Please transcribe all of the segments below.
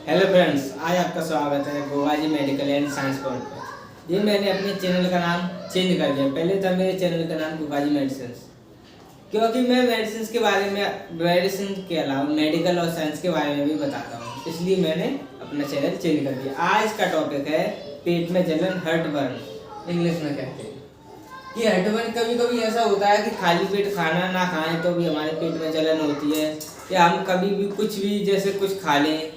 Hello friends, आज आपका स्वागत है गोवाजी मेडिकल एंड साइंस पॉइंट पर। ये मैंने अपने चैनल का नाम चेंज कर दिया। पहले था मेरे चैनल का नाम गोवाजी मेडिसिन, क्योंकि मैं मेडिसिन के बारे में, मेडिसिन के अलावा मेडिकल और साइंस के बारे में भी बताता हूँ, इसलिए मैंने अपना चैनल चेंज कर दिया। आज का टॉपिक है पेट में जलन, हार्टबर्न इंग्लिश में कहते हैं। कि हार्टबर्न कभी कभी ऐसा होता है कि खाली पेट खाना ना खाएं तो भी हमारे पेट में जलन होती है, या हम कभी भी कुछ भी जैसे कुछ खा लें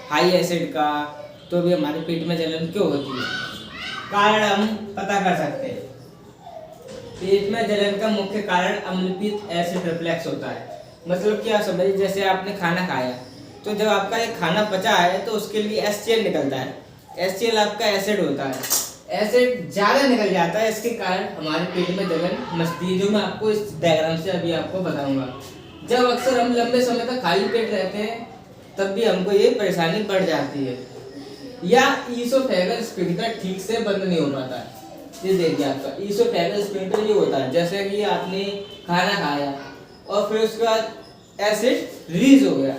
हाई एसिड का तो भी हमारे पेट में जलन क्यों होती है। कारण हम पता कर सकते हैं। पेट में जलन का मुख्य कारण अम्लपीत एसिड रिफ्लेक्स होता है। मतलब क्या समझिए, जैसे आपने खाना खाया तो जब आपका ये खाना पचा है तो उसके लिए HCl निकलता है। HCl आपका एसिड होता है, एसिड ज़्यादा निकल जाता है, इसके कारण हमारे पेट में जलन मचती है, जो मैं आपको इस डायग्राम से अभी आपको बताऊंगा। जब अक्सर हम लंबे समय तक खाली पेट रहते हैं तब भी हमको ये परेशानी बढ़ जाती है, या ईसोफेगल स्फिंक्टर ठीक से बंद नहीं हो पाता है। ये देखिए, आपका ईसोफेगल स्फिंक्टर ये होता है जैसे कि आपने खाना खाया और फिर उसके बाद एसिड रिलीज हो गया,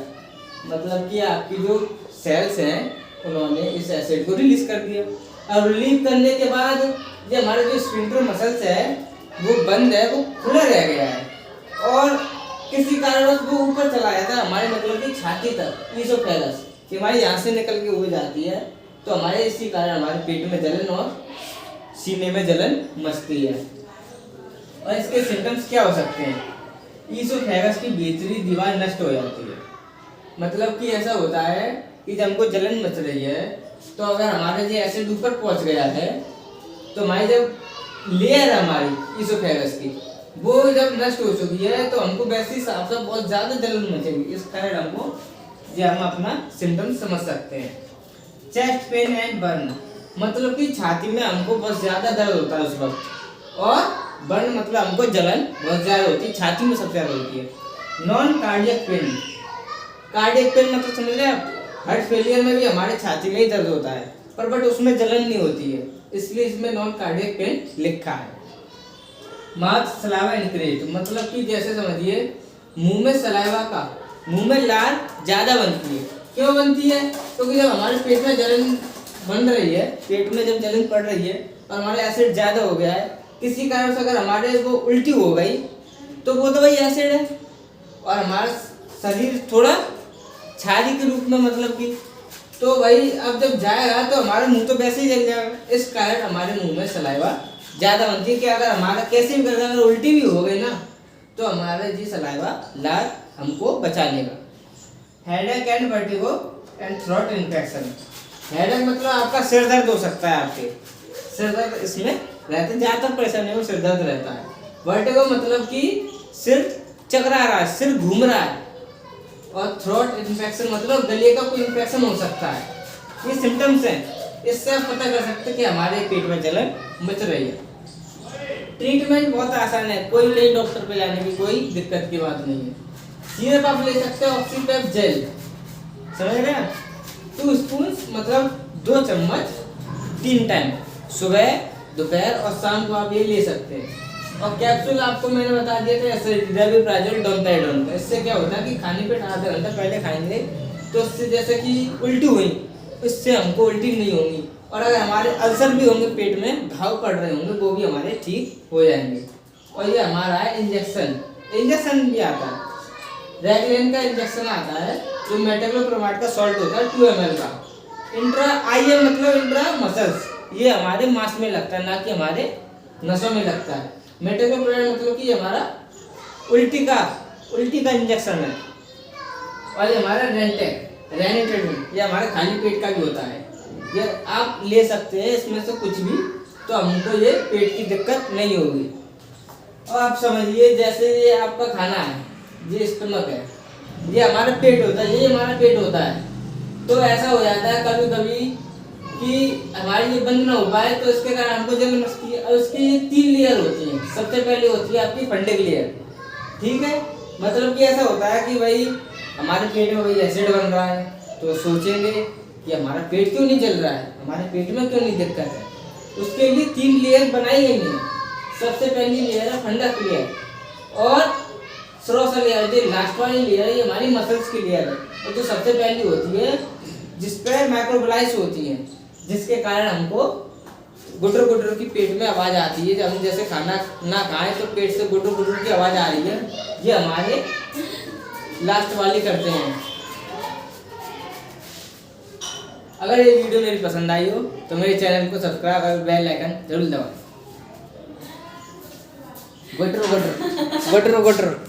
मतलब कि आपकी जो सेल्स हैं उन्होंने इस एसिड को रिलीज कर दिया। अब रिलीज करने के बाद जो हमारे जो स्फिंक्टर मसल्स है वो बंद है, वो खुला रह गया है और किसी कारणवश वो ऊपर चला जाता है हमारे, मतलब कि छाती तक। ईसोफेगस कि हमारे यहाँ से निकल के हो जाती है, तो हमारे इसी कारण हमारे पेट में जलन और सीने में जलन मचती है। और इसके सिम्टम्स क्या हो सकते हैं? ईसोफेगस की भीतरी दीवार नष्ट हो जाती है। मतलब कि ऐसा होता है कि जब हमको जलन मच रही है तो अगर हमारे जो एसिड ऊपर पहुंच गया है तो हमारी जब लेयर है हमारी ईसोफेगस की वो जब नष्ट हो चुकी है तो हमको वैसे ही साफ साफ बहुत ज्यादा जलन मचेगी। इस कारण हमको ये हम अपना सिम्टम समझ सकते हैं। चेस्ट पेन एंड बर्न, मतलब कि छाती में हमको बहुत ज्यादा दर्द होता है उस वक्त, और बर्न मतलब हमको जलन बहुत ज्यादा होती है, छाती में सबसे ज्यादा होती है। Non cardiac pain, cardiac pain मतलब समझ रहे हैं आप, हार्ट फेलियर में भी हमारे छाती में ही दर्द होता है पर बट उसमें जलन नहीं होती है, इसलिए इसमें नॉन कार्डियक पेन लिखा है। माउथ सलाइवा इंक्रीज, मतलब कि जैसे समझिए मुंह में सलाइवा का, मुंह में लार ज्यादा बनती है। क्यों बनती है? क्योंकि जब हमारे पेट में जलन बन रही है, पेट में जब जलन पड़ रही है और हमारा एसिड ज्यादा हो गया है, किसी कारण से अगर हमारे वो उल्टी हो गई तो वो तो वही एसिड है और हमारा शरीर थोड़ा छाली के रूप में, मतलब कि तो वही अब जब जाएगा तो हमारा मुंह तो वैसे ही जल जाएगा। इस कारण हमारे मुंह में सलाइवा ज्यादा बनती है कि अगर हमारा कैसे भी करके अगर उल्टी भी हो गई ना तो हमारा जी सलाइवा लार हमको बचा लेगा। Headache and vertigo and throat infection, headache मतलब आपका सिर दर्द हो सकता है, आपके सिर दर्द इसमें रहता है, ज्यादातर परेशानी में सिर दर्द रहता है। वर्टिगो मतलब कि सिर चकरा रहा है, सिर घूम रहा है, और थ्रोट इन्फेक्शन मतलब गले का कोई इन्फेक्शन हो सकता है। ये सिम्टम्स हैं, इससे आप पता कर सकते हैं कि हमारे पेट में जलन मच रही है। ट्रीटमेंट बहुत आसान है, कोई नई डॉक्टर पे जाने की कोई दिक्कत की बात नहीं है। सिरप आप ले सकते हो, ऑक्सीपेप जेल, समझ रहे हैं? 2 स्पून मतलब 2 चम्मच 3 टाइम, सुबह दोपहर और शाम को आप ये ले सकते हैं। और कैप्सूल आपको मैंने बता दिया था रेविप्राजोल डोमेथाइडोन का। इससे क्या होता है कि खाने पे आधा घंटा पहले खाएंगे तो इससे जैसे कि उल्टी हुई, इससे हमको उल्टी नहीं होगी, और अगर हमारे अल्सर भी होंगे, पेट में घाव पड़ रहे होंगे, वो भी हमारे ठीक हो जाएंगे। और ये हमारा है इंजेक्शन भी आता है, रैगलेन का इंजेक्शन आता है जो मेटाक्लोप्रोमाइड का सॉल्ट होता है 2 ml का। इंट्रा IM मतलब इंट्रा मसल्स, ये हमारे मांस में लगता है, ना कि हमारे नसों में लगता है। मेटाक्लोप्रोमाइड मतलब कि हमारा उल्टी का इंजेक्शन है। और ये हमारा रेनिटेडिन, ये हमारा खाली पेट का भी होता है, ये आप ले सकते हैं इसमें से कुछ भी, तो हमको ये पेट की दिक्कत नहीं होगी। और आप समझिए जैसे ये आपका खाना है, ये स्टमक है, ये हमारा पेट होता है, ये हमारा पेट होता है, तो ऐसा हो जाता है कभी कभी कि हमारी ये बंद ना हो पाए तो इसके कारण हमको जलन मचती है। और उसकी 3 लेयर होती हैं। सबसे पहले होती है आपकी फंडिक लेयर, ठीक है, मतलब कि ऐसा होता है कि भाई हमारे पेट में वही एसिड बन रहा है तो सोचेंगे कि हमारा पेट क्यों नहीं जल रहा है, हमारे पेट में क्यों नहीं दिक्कत है। उसके लिए 3 लेयर बनाई गई हैं। सबसे पहली लेयर है फंडक लेयर, और सरोसा लेयर, जो लास्ट वाली लेयर है ये हमारी मसल्स की लेयर है। और जो सबसे पहली होती है जिसपे माइक्रोबलाइस होती हैं, जिसके कारण हमको गुटर गुटर की पेट में आवाज़ आती है। जब हम जैसे खाना ना खाएं तो पेट से गुटर गुटर की आवाज़ आ रही है, ये हमारे लास्ट वाली करते हैं। अगर ये वीडियो मेरी पसंद आई हो तो मेरे चैनल को सब्सक्राइब और बेल आइकन जरूर दबाएं। गुटर गुटर गुटर गुटर